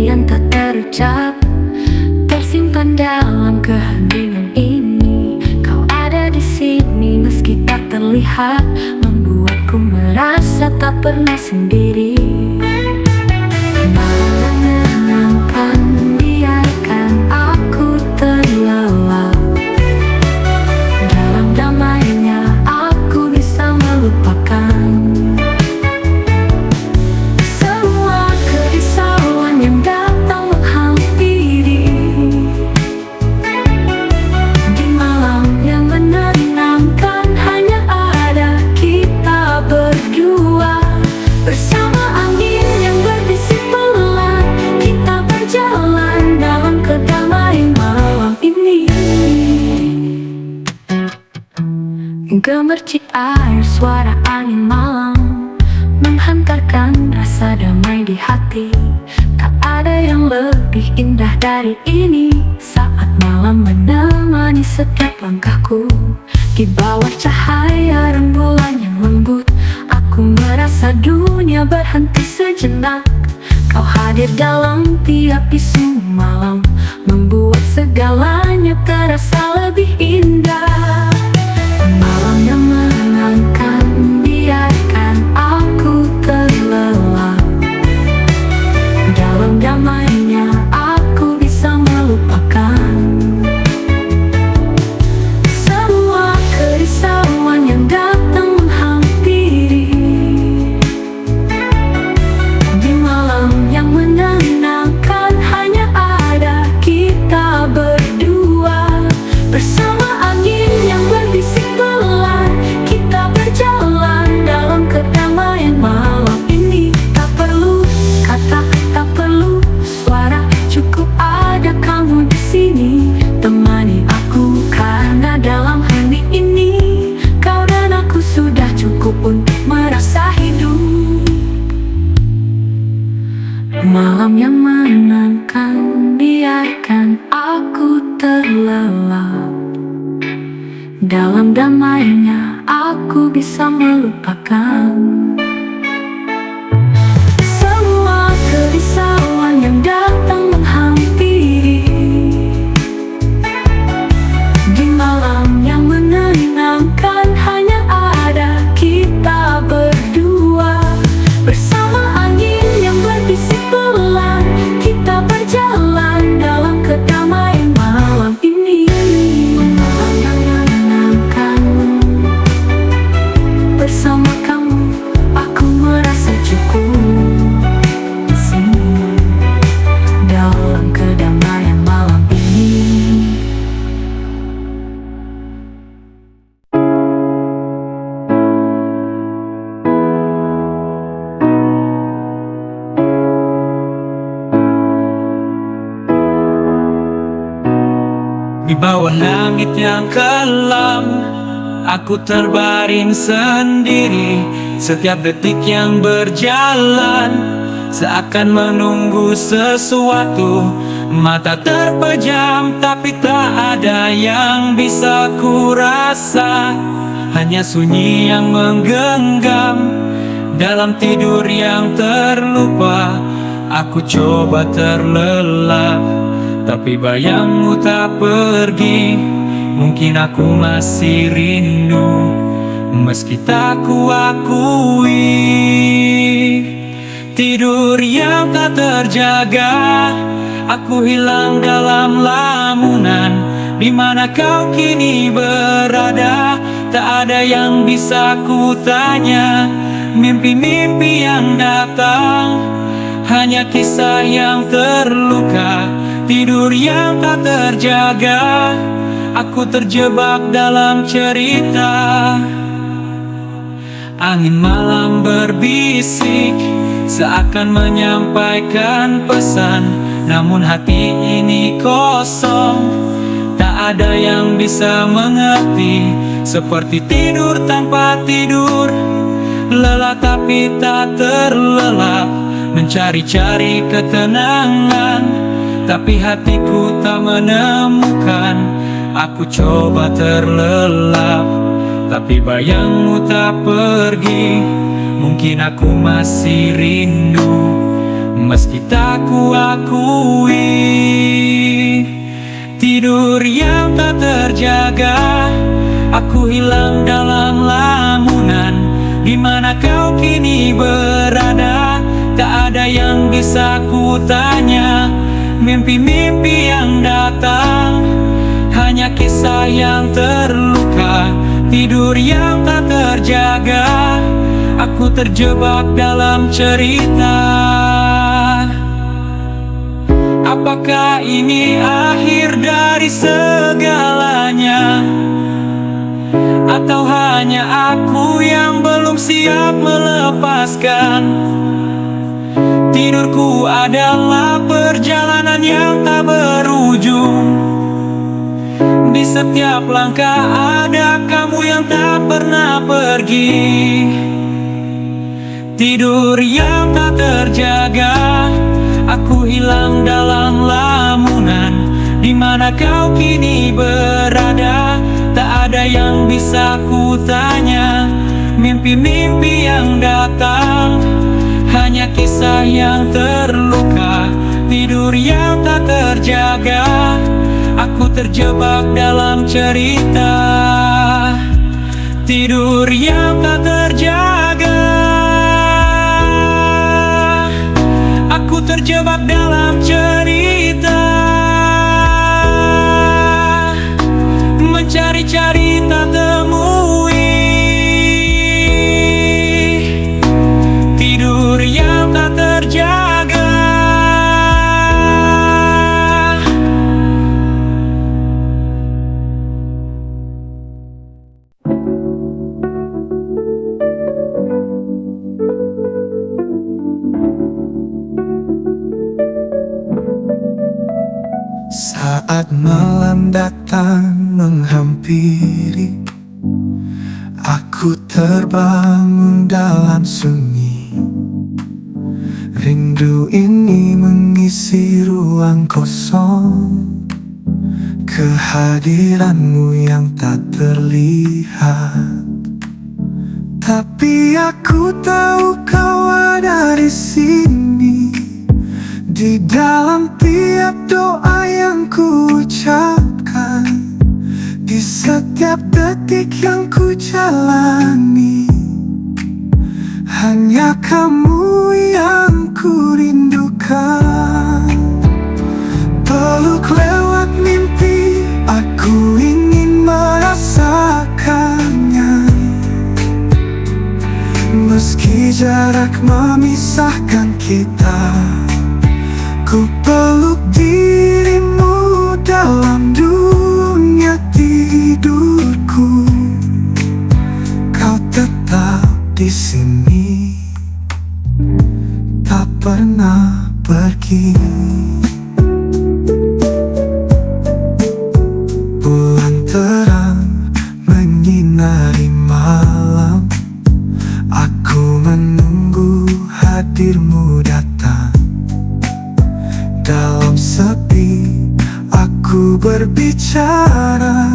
yang tak terucap, tersimpan dalam keheningan ini. Kau ada di sini meski tak terlihat, membuatku merasa tak pernah sendiri. Malam menenangkan, biarkan aku terlelap. Dalam damainya aku bisa melupakan semua kerisauan yang datang menghampiri. Di malam yang menenangkan hanya ada kita berdua. Bersama angin yang berbisik pelan, kita berjalan dalam kedamaian malam ini. Gemercik air, suara angin malam menghantarkan rasa damai di hati. Tak ada yang lebih indah dari ini, saat malam menemani setiap langkahku. Di bawah cahaya rembulan yang lembut, aku merasa dunia berhenti sejenak. Kau hadir dalam tiap bisu malam, membuat segalanya terasa lebih indah. Malam yang menenangkan, biarkan aku terlelap. Dalam damainya aku bisa melupakan semua kerisauan yang datang menghampiri. Di malam yang menenangkan hanya ada kita berdua. Bersama angin yang berbisik pelan, kita berjalan dalam kedamaian malam ini. Tak perlu kata, tak perlu suara, cukup ada kamu di sini. Temani aku karena dalam hening ini kau dan aku sudah cukup untuk merasa hidup. Malam yang menenangkan, biarkan aku terlelap. Dalam damainya aku bisa melupakan semua kerisauan yang datang menghampiri. Di malam yang menenangkan hanya ada kita berdua. Bersama angin yang berbisik pelan, kita berjalan dalam kedamaian malam ini. Malam yang menenangkan, bersama kamu aku merasa cukup di sini. Dalam kedamaian malam ini. Di bawah langit yang kelam, aku terbaring sendiri. Setiap detik yang berjalan seakan menunggu sesuatu. Mata terpejam tapi tak ada yang bisa ku rasa. Hanya sunyi yang menggenggam dalam tidur yang terlupa. Aku coba terlelap, tapi bayangmu tak pergi. Mungkin aku masih rindu, meski tak kuakui. Tidur yang tak terjaga, aku hilang dalam lamunan. Di mana kau kini berada? Tak ada yang bisa ku tanya. Mimpi-mimpi yang datang hanya kisah yang terluka. Tidur yang tak terjaga, aku terjebak dalam cerita. Angin malam berbisik, seakan menyampaikan pesan. Namun hati ini kosong, tak ada yang bisa mengerti. Seperti tidur tanpa tidur, lelah tapi tak terlelap. Mencari-cari ketenangan, tapi hatiku tak menemukan. Aku coba terlelap, tapi bayangmu tak pergi. Mungkin aku masih rindu, meski tak kuakui. Tidur yang tak terjaga, aku hilang dalam lamunan. Di mana kau kini berada? Tak ada yang bisa ku tanya. Mimpi-mimpi yang datang hanya kisah yang terluka. Tidur yang tak terjaga, aku terjebak dalam cerita. Apakah ini akhir dari segalanya? Atau hanya aku yang belum siap melepaskan? Tidurku adalah perjalanan yang tak berujung. Di setiap langkah ada kamu yang tak pernah pergi. Tidur yang tak terjaga, aku hilang dalam lamunan. Di mana kau kini berada? Tak ada yang bisa ku tanya. Mimpi-mimpi yang datang hanya kisah yang terluka. Tidur yang tak terjaga, aku terjebak dalam cerita. Tidur yang tak terjaga, aku terjebak dalam cerita. Mencari-cari tak temui. Tidur yang tak terjaga. Saat malam datang menghampiri, aku terbangun dalam sunyi. Rindu ini mengisi ruang kosong. Kehadiranmu yang tak terlihat, tapi aku tahu kau ada di sini. Di dalam tiap doa yang ku ucapkan, di setiap detik yang ku jalani, hanya kamu yang ku rindukan. Peluk lewat mimpi, aku ingin merasakannya. Meski jarak memisahkan kita, ku peluk dirimu dalam dunia tidurku. Kau tetap di sini, tak pernah pergi. Bulan terang menyinari malam, aku menunggu hadirmu datang. Dalam sepi, aku berbicara,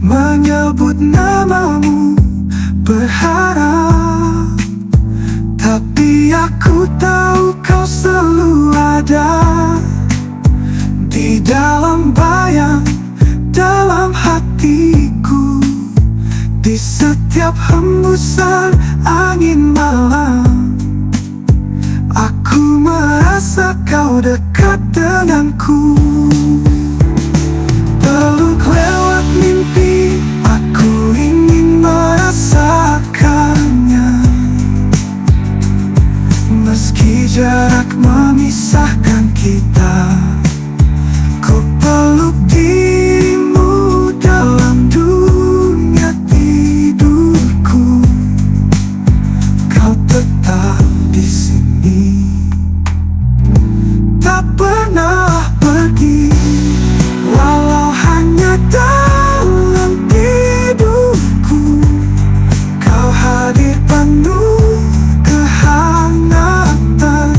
menyebut namamu, berharap. Tapi aku tahu kau selalu ada, di dalam bayang, dalam hatiku. Di setiap hembusan angin malam, aku merasa kau dekat denganku. Peluk lewat mimpi, aku ingin merasakannya. Meski jarak memisahkan kita, ku peluk dirimu dalam dunia tidurku. Kau tetap di sini, tak pernah pergi. Walau hanya dalam tidurku, kau hadir penuh kehangatan.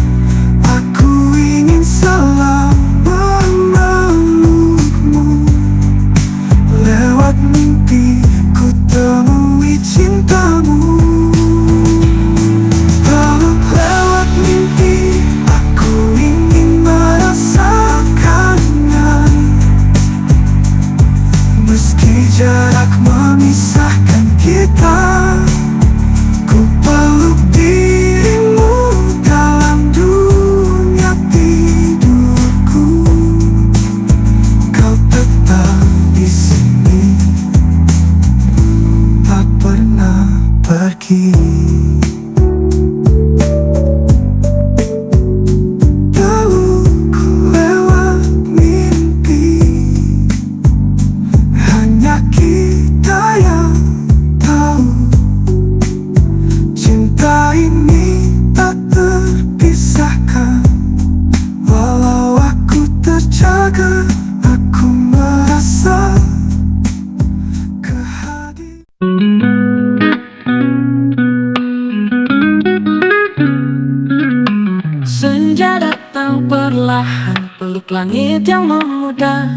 perlahan peluk langit yang memudar.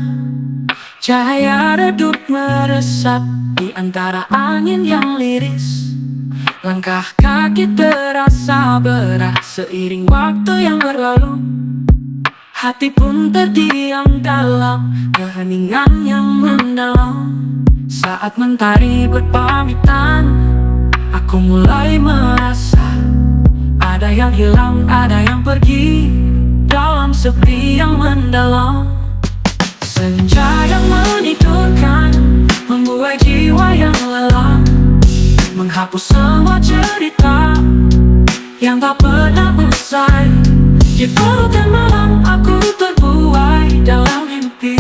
Cahaya redup meresap di antara angin yang liris. Langkah kaki terasa berat seiring waktu yang berlalu. Hati pun terdiam dalam keheningan yang mendalam. Saat mentari berpamitan, aku mulai merasa ada yang hilang, ada yang pergi dalam sepi yang mendalam. Senja yang menidurkan membuai jiwa yang lelah, menghapus semua cerita yang tak pernah usai. Di balutan malam aku terbuai dalam mimpi.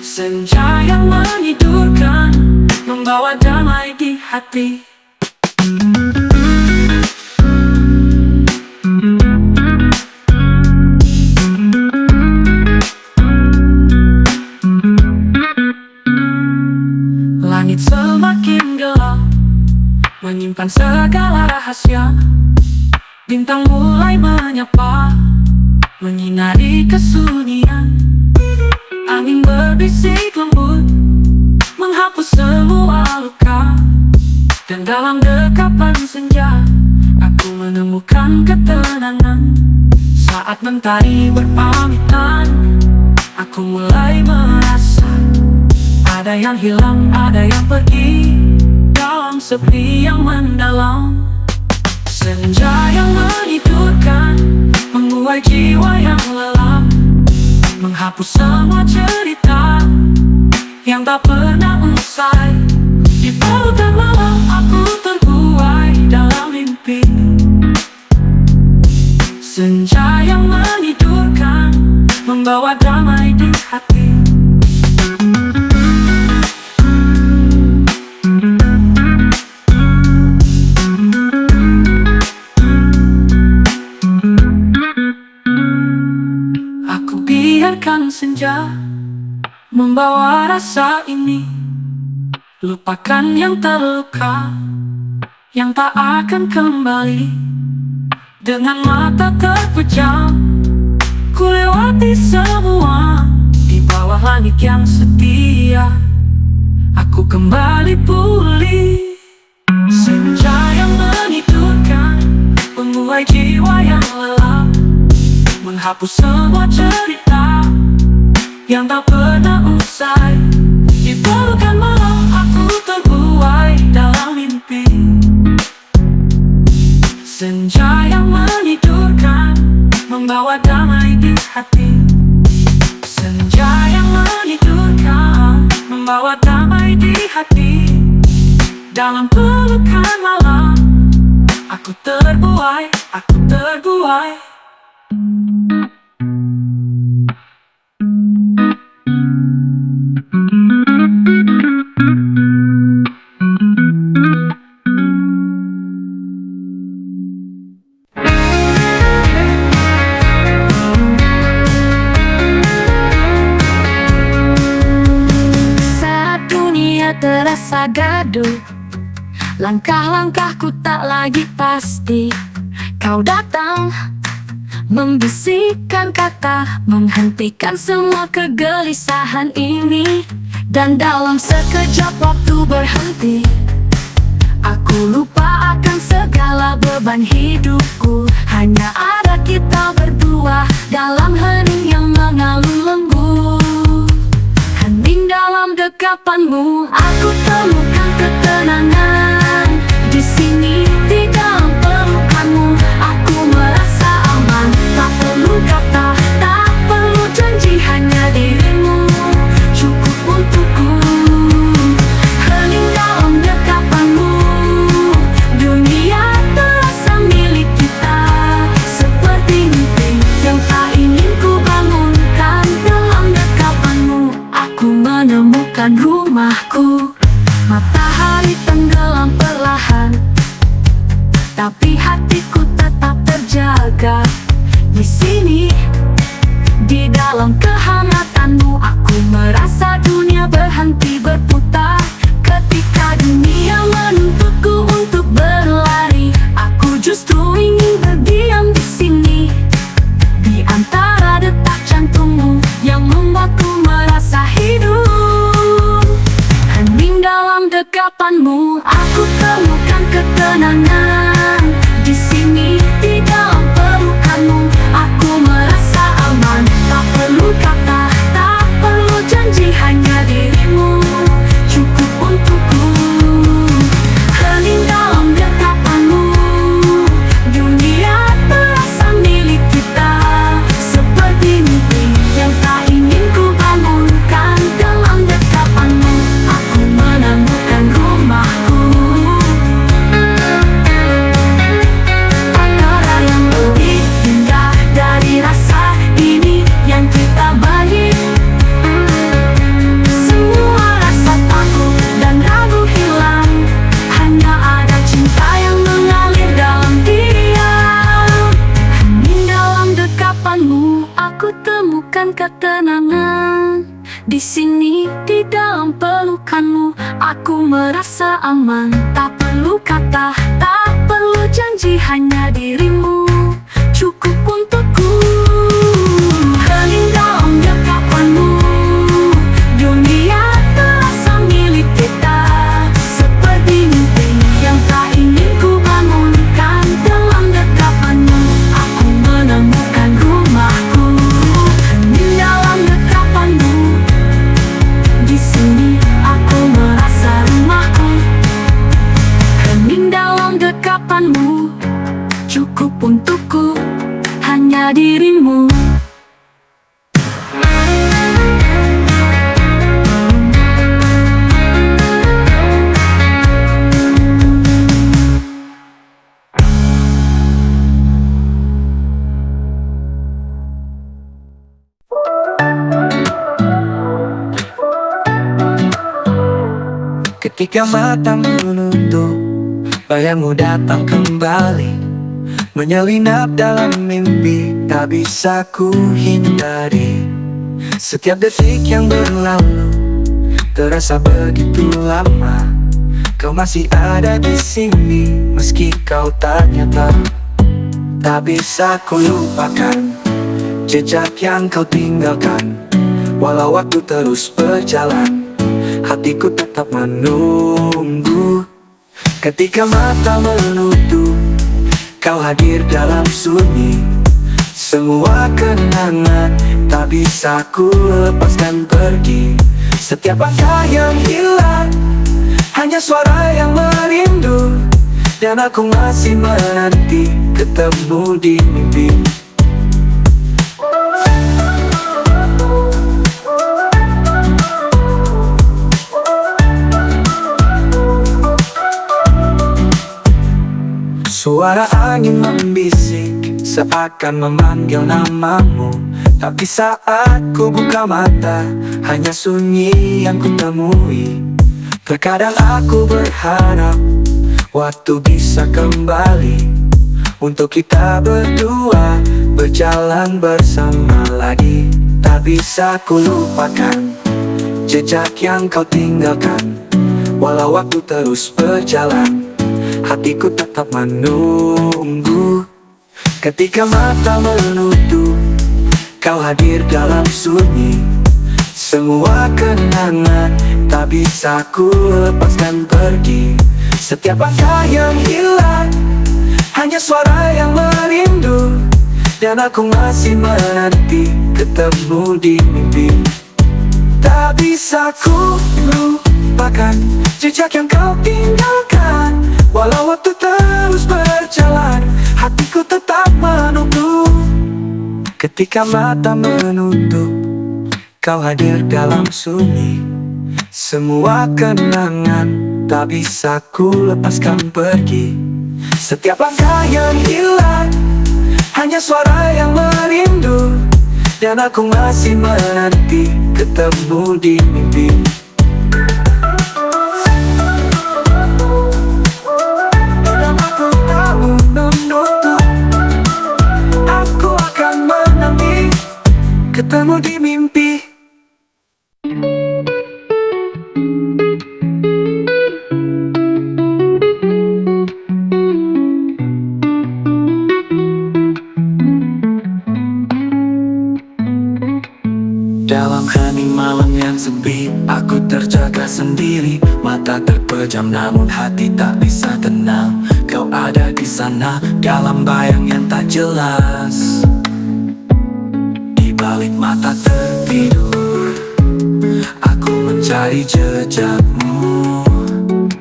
Senja yang menidurkan membawa damai di hati. Langit semakin gelap, menyimpan segala rahasia. Bintang mulai menyapa, menyinari kesunyian. Angin berbisik lembut, menghapus semua luka. Dan dalam dekapan senja, aku menemukan ketenangan. Saat mentari berpamitan, aku mulai merasa ada yang hilang, ada yang pergi dalam sepi yang mendalam. Senja yang menidurkan membuai jiwa yang lelah, menghapus semua cerita yang tak pernah usai. Di balutan malam aku terbuai dalam mimpi. Senja yang menidurkan membawa damai di hati. Biarkan senja membawa rasa ini. Lupakan yang terluka, yang tak akan kembali. Dengan mata terpejam, ku lewati semua. Di bawah langit yang setia, aku kembali pulih. Senja yang menidurkan membuai jiwa yang lelah, menghapus semua cerita yang tak pernah usai. Di pelukan malam aku terbuai dalam mimpi. Senja yang menidurkan membawa damai di hati. Senja yang menidurkan membawa damai di hati. Dalam pelukan malam aku terbuai, aku terbuai. Saat dunia terasa gaduh, langkah-langkahku tak lagi pasti. Kau datang membisikkan kata, menghentikan semua kegelisahan ini. Dan dalam sekejap waktu berhenti, aku lupa akan segala beban hidupku. Hanya ada kita berdua dalam hening yang mengalun lembut. Hening dalam dekapanmu, aku temukan ketenangan. Di sini, di dalam pelukanmu, aku merasa aman. Tak perlu kata, tak perlu janji, hanya dirimu cukup untukku. Hening dalam dekapanmu, dunia terasa milik kita. Seperti mimpi yang tak ingin ku bangunkan. Dalam dekapanmu, aku menemukan rumahku. Matahari tenggelam perlahan, tapi hatiku tetap terjaga. Di sini, di dalam kehangatanmu, aku merasa dunia berhenti berputar. Ketika dunia menuntutku untuk berlari, aku justru ingin berdiam di sini. dekapanmu aku temukan ketenangan. Di sini di dalam pelukanmu aku merasa aman. Tak perlu kata, tak perlu janji, hanya dirimu cukup untukku. Hening dalam dekapanmu, dunia terasa milik kita. Seperti mimpi yang tak ingin ku bangunkan. Dalam dekapanmu aku menemukan rumahku. Hening dalam dekapanmu, di sini aku merasa rumahku. Hening dalam dekapanmu, cukup untukku, hanya dirimu. Ketika mata menutup, bayangmu datang kembali, menyelinap dalam mimpi, tak bisa ku hindari. Setiap detik yang berlalu terasa begitu lama. Kau masih ada di sini, meski kau tak nyata. Tak bisa ku lupakan jejak yang kau tinggalkan. Walau waktu terus berjalan, hatiku tetap menunggu. Ketika mata menutup, kau hadir dalam sunyi. Semua kenangan tak bisa ku lepaskan pergi. Setiap langkah yang hilang, hanya suara yang merindu. Dan aku masih menanti ketemu di mimpi. Suara angin membisik, seakan memanggil namamu. Tapi saat ku buka mata, hanya sunyi yang ku temui. Terkadang aku berharap waktu bisa kembali, untuk kita berdua berjalan bersama lagi. Tak bisa ku lupakan jejak yang kau tinggalkan. Walau waktu terus berjalan, hatiku tetap menunggu. Ketika mata menutup, kau hadir dalam sunyi. Semua kenangan tak bisa ku lepaskan pergi. Setiap langkah yang hilang, hanya suara yang merindu. Dan aku masih menanti ketemu di mimpi. Tak bisa ku lupakan jejak yang kau tinggalkan. Walau waktu terus berjalan, hatiku tetap menunggu. Ketika mata menutup, kau hadir dalam sunyi. Semua kenangan tak bisa ku lepaskan pergi. Setiap langkah yang hilang, hanya suara yang merindu. Dan aku masih menanti ketemu di mimpi. Ketemu di mimpi. Dalam hening malam yang sepi, aku terjaga sendiri. Mata terpejam namun hati tak bisa tenang. Kau ada di sana dalam bayang yang tak jelas. Balik mata tertidur, aku mencari jejakmu.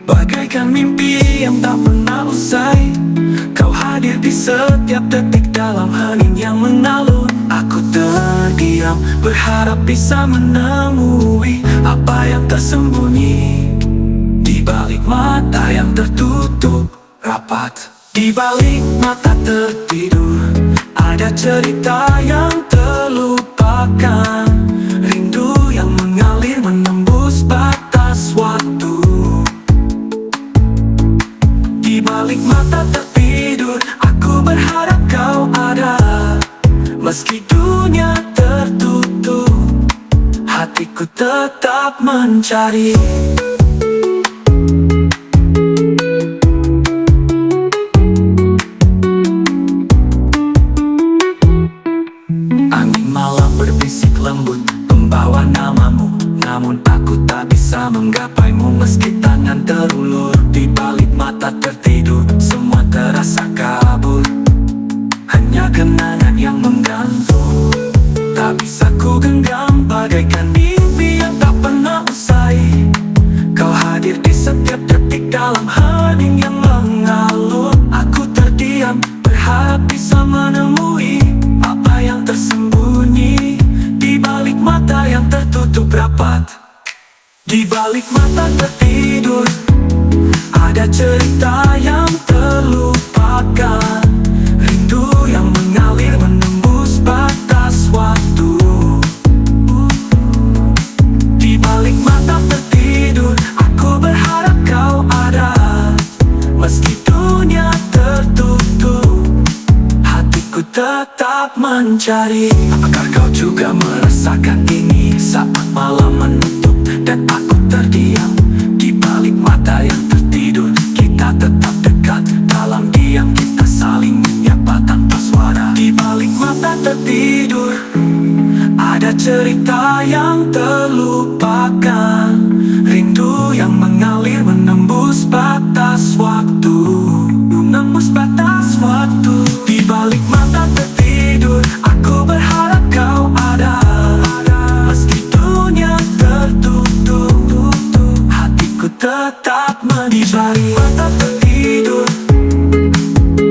Bagaikan mimpi yang tak pernah usai, kau hadir di setiap detik dalam hening yang menalun. Aku terdiam, berharap bisa menemui apa yang tersembunyi di balik mata yang tertutup rapat. Di balik mata tertidur, ada cerita yang terlupakan. Rindu yang mengalir menembus batas waktu. Di balik mata tertidur, aku berharap kau ada, Meski dunia tertutup, hatiku tetap mencari. Angin malam berbisik lembut membawa namamu, namun aku tak bisa menggapaimu. Meski tangan terulur, di balik mata tertidur, semua terasa kabur. Hanya kenangan yang menggantung, tak bisa ku genggam, bagaikan mimpi yang tak pernah usai. Kau hadir di setiap detik dalam hening yang mengalun. Aku terdiam, berharap bisa menemui apa yang tersembunyi di balik mata yang tertutup rapat. Di balik mata tertidur, ada cerita yang terlupakan, rindu yang mengalir menembus batas waktu. Di balik mata tertidur, aku berharap kau ada. Meski dunia tertutup, hatiku tetap mencari. Apakah kau juga merasakan ini saat malam menutup dan aku terdiam? Di balik mata yang tertidur, kita tetap dekat. Dalam diam kita saling menyapa tanpa suara. Di balik mata tertidur, ada cerita yang terlupakan, rindu yang mengalir menembus batas waktu. Menembus batas waktu. Di balik mata tertidur, aku berharap kau ada. Meski dunia tertutup, hatiku tetap mencari. Di balik mata tertidur,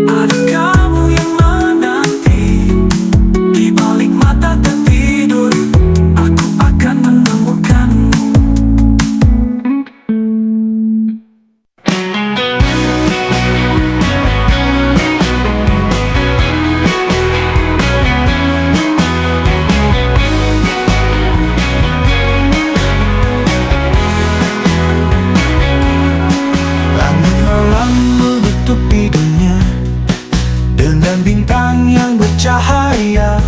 ada kamu yang menanti. Di balik mata tertidur, aku akan menemukanmu. Langit malam menutupi dunia dengan bintang yang bercahaya.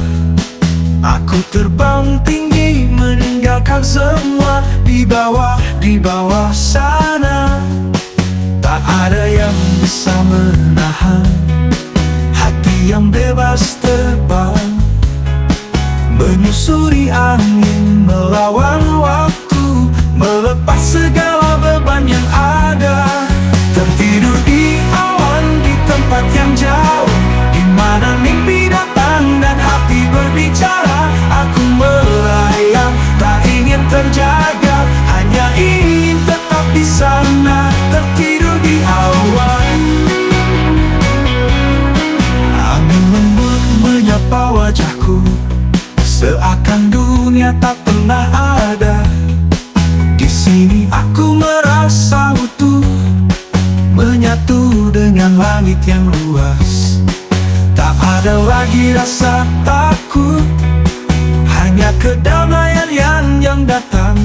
Aku terbang tinggi meninggalkan semua di bawah sana. Tak ada yang bisa menahan hati yang bebas terbang, menyusuri angin, melawan waktu, melepas segala beban yang ada. Tertidur di awan di tempat yang jauh, di mana mimpi datang dan hati berbicara. Aku melayang, tak ingin terjaga, hanya ingin tetap di sana. Tertidur di awan, angin lembut menyapa wajahku, seakan dunia tak pernah ada. Di sini aku merasa utuh, menyatu dengan langit yang luas. Tak ada lagi rasa takut, hanya kedamaian yang datang,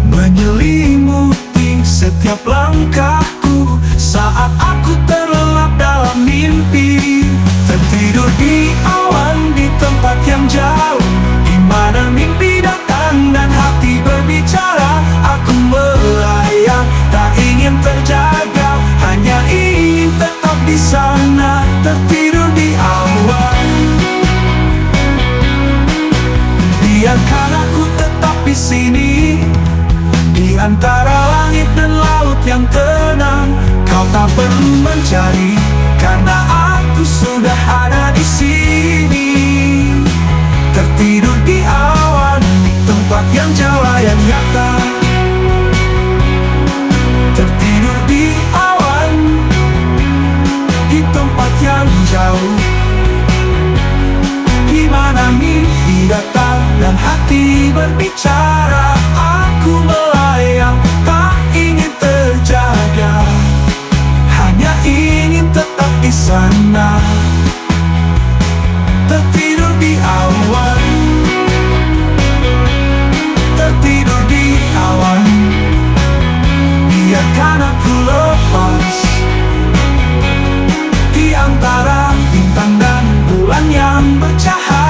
menyelimuti setiap langkahku saat aku terlelap dalam mimpi. Tertidur di awan di tempat yang jauh, di mana mimpi datang dan hati berbicara. Aku melayang, tak ingin terjaga, hanya ingin tetap di sana. Tertidur di awan, biarkan aku tetap di sini, di antara langit dan laut yang tenang. Kau tak perlu mencari, karena aku sudah ada di sini. Tertidur di awan, di tempat yang jauh yang nyata. Tertidur di awan, di tempat yang jauh, di mana mimpi datang dan hati berbicara. Aku melayang, tak ingin terjaga, hanya ingin tetap di sana. Tertidur di awan, tertidur di awan, biarkan aku lepas di antara bintang dan bulan yang bercahaya.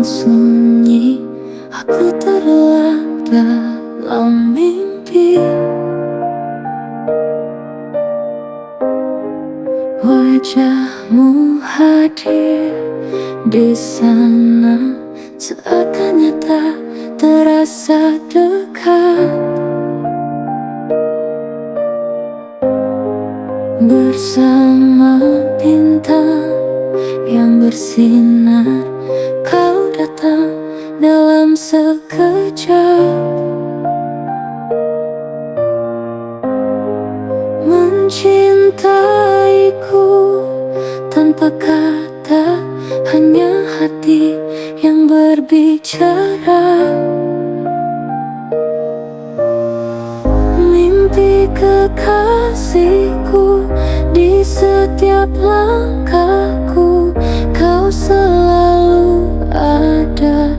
sunyi, aku terlelap dalam mimpi. Wajahmu hadir di sana, seakan nyata terasa dekat. Bersama bintang yang bersinar, kau datang dalam sekejap, mencintaiku tanpa kata, hanya hati yang berbicara. Mimpi kekasihku, di setiap langkahku kau selalu ada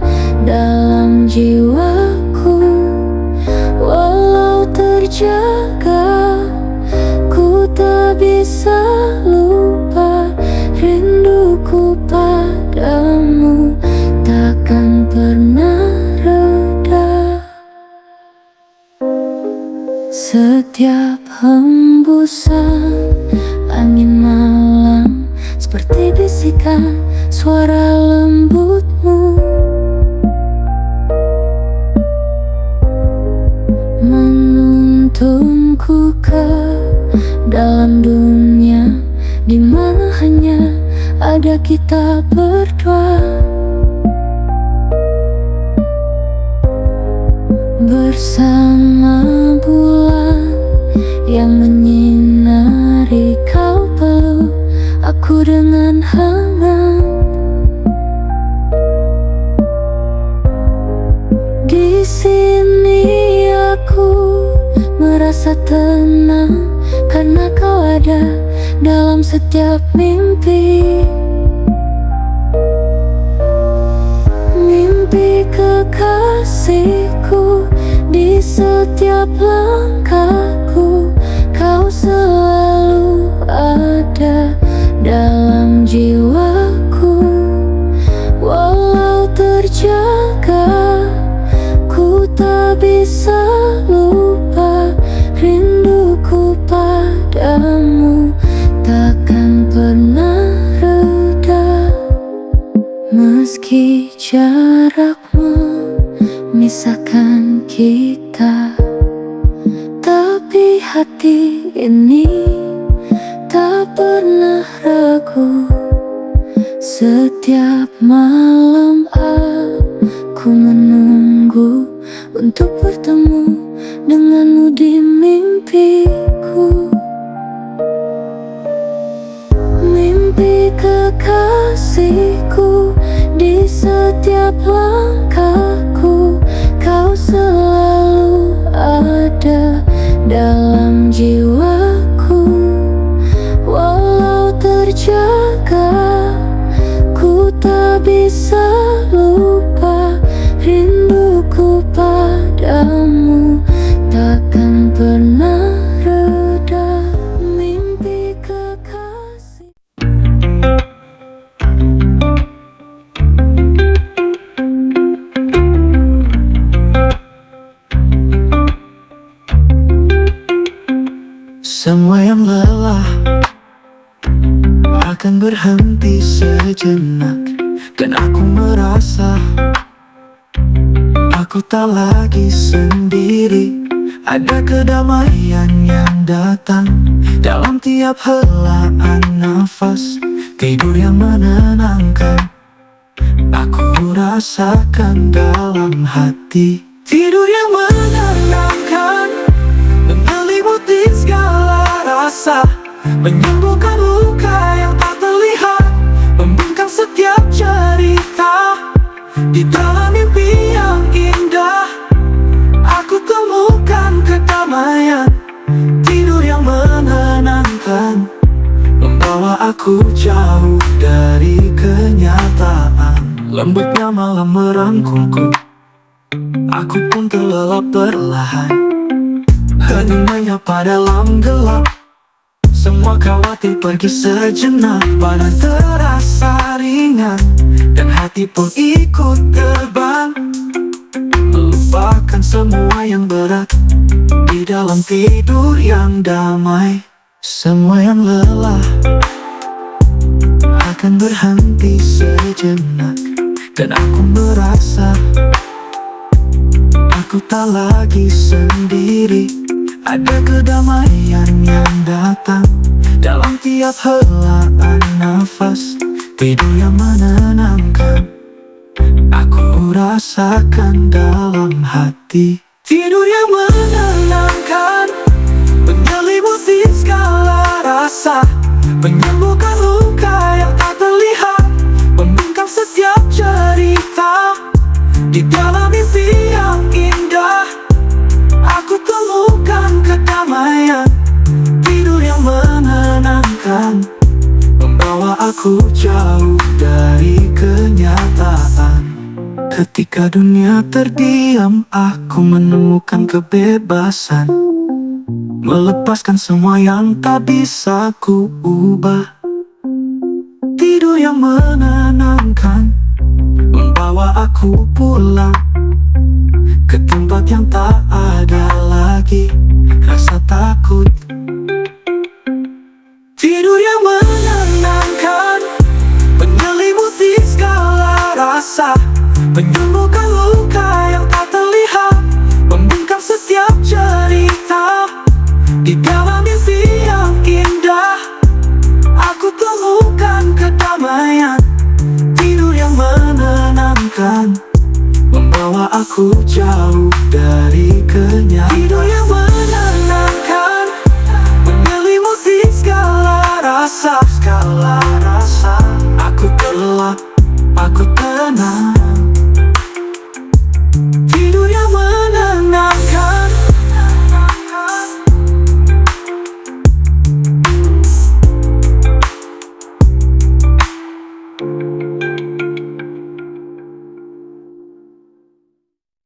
dalam jiwaku. Walau terjaga, ku tak bisa lupa rinduku padamu, takkan pernah reda. Setiap hembusan angin malam seperti bisikan suara lembutmu, menuntunku ke dalam dunia di mana hanya ada kita berdua. Bersama bulan yang menyinari, kau peluk aku dengan hangat. Di sini aku merasa tenang karena kau ada dalam setiap mimpi. Mimpi kekasihku, di setiap langkahku kau selalu ada dalam jiwaku. Walau terjaga, ku tak bisa lupa rinduku padamu, takkan pernah reda. Meski jarak memisahkan kita, tapi hati ini tak pernah ragu. Setiap malam aku menunggu untuk bertemu denganmu di mimpiku. Mimpi kekasihku, di setiap langkahku kau selalu ada dalam jiwaku. Walau terjaga, ku tak bisa lupa rinduku padamu, takkan pernah reda. Mimpi kekasih. Semua yang lelah akan berhenti sejenak, dan aku merasa aku tak lagi sendiri. Ada kedamaian yang datang dalam tiap helaan nafas, tidur yang menenangkan aku rasakan dalam hati. Tidur yang menenangkan, menyelimuti segala rasa, menyembuhkan luka yang tak terlihat, membungkam setiap cerita. Di dalam mimpi yang indah, aku temukan kedamaian. Tidur yang menenangkan, membawa aku jauh dari kenyataan. Lembutnya malam merangkulku, aku pun terlelap perlahan. Hening menyapa dalam gelap, semua Semua khawatir pergi sejenak, badan terasa ringan dan hati pun ikut terbang, melupakan semua yang berat di dalam tidur yang damai. Semua yang lelah akan berhenti sejenak, dan aku merasa aku tak lagi sendiri. Ada kedamaian yang datang dalam tiap helaan nafas. Tidur yang menenangkan aku rasakan dalam hati. Tidur yang menenangkan, menyelimuti segala rasa, menyembuhkan luka yang tak terlihat, membungkam setiap cerita. Di dalam mimpi yang indah, aku temukan kedamaian. Tidur yang menenangkan, membawa aku jauh dari kenyataan. Ketika dunia terdiam, aku menemukan kebebasan, melepaskan semua yang tak bisa ku ubah. Tidur yang menenangkan, membawa aku pulang ke tempat yang tak ada lagi rasa takut. Tidur yang menenangkan, menyelimuti segala rasa, menyembuhkan luka yang tak terlihat, membungkam setiap cerita. Di dalam mimpi yang indah, aku temukan kedamaian. Tidur yang menenangkan, membawa aku jauh dari kenyataan. Tidur yang